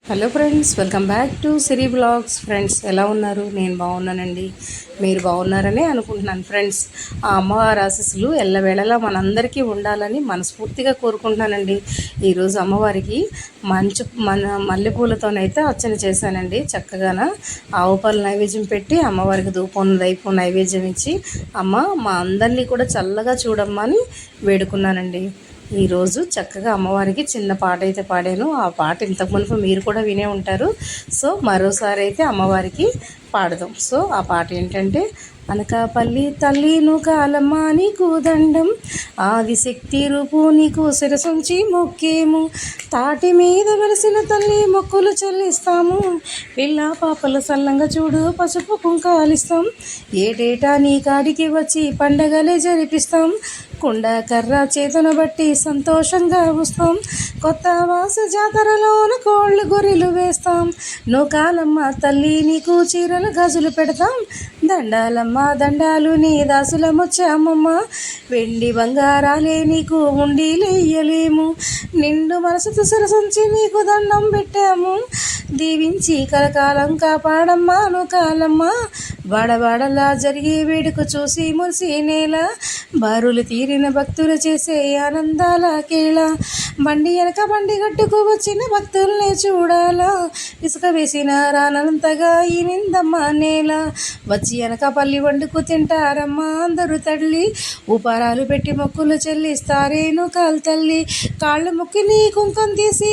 Hello friends, welcome back to Siri blogs. Friends, ఎలా ఉన్నారు? నేను బాగున్నానండి. మీరు బాగున్నారని అనుకుంటున్నాను. ఫ్రెండ్స్, ఆ అమ్మవారి ఆశీస్సులు ఎల్లవేళలా మనందరికీ ఉండాలని మనస్ఫూర్తిగా కోరుకుంటున్నానండి. ఈరోజు అమ్మవారికి మల్లెపూలతోనైతే అర్చన చేశానండి. చక్కగాన ఆవు పాలు నైవేద్యం పెట్టి అమ్మవారికి ధూపం దైపం నైవేద్యం ఇచ్చి, అమ్మ మా అందరినీ కూడా చల్లగా చూడమ్మా అని వేడుకున్నానండి. ఈరోజు చక్కగా అమ్మవారికి చిన్న పాట అయితే పాడాను. ఆ పాట ఇంతకుమునుపు మీరు కూడా వినే ఉంటారు. సో మరోసారి అయితే అమ్మవారికి పాడదాం. సో ఆ పాట ఏంటంటే, అనకాపల్లి తల్లి కాలమ్మ నీకు దండం, ఆదిశక్తి రూపు నీకు శిరసుంచి మొక్కేము, తాటి మీద వెలిసిన తల్లి మొక్కులు చెల్లిస్తాము, పిల్ల పాపల సల్లంగా చూడు పసుపు కుంకాలిస్తాం, ఏటేటా నీ కాడికి వచ్చి పండగలే జరిపిస్తాం, కుండ కర్ర చేతును బట్టి సంతోషంగా వస్తాం, కొత్త వాస జాతరలోన కోళ్ళు గొర్రెలు వేస్తాం, నూకాలమ్మ తల్లి నీకు చీరలు గాజులు పెడతాం, దండాలమ్మ దండాలు నీ దాసులమొచ్చామమ్మ, వెండి బంగారాలే నీకు ఉండీలేయలేము, నిండు మనసుతో సరసంచి నీకు దండం పెట్టాము, దీవించి కలకాలం కాపాడమ్మా నూకాలమ్మ, వాడవాడలా జరిగే వేడుక చూసి మురిసి నేల, బారులు తీరిన భక్తులు చేసే ఆనందాల కేళ, బండి వెనక బండి గట్టుకు వచ్చిన భక్తుల్ని చూడాలా, ఇసుక వేసిన రానంతగా ఈ నిందమ్మ నేల, వచ్చి వెనక పల్లి వండుకు తింటారమ్మా అందరూ తల్లి, ఉపారాలు పెట్టి మొక్కులు చెల్లిస్తారేను కాలు తల్లి, కాళ్ళు మొక్కి నీ కుంకం తీసి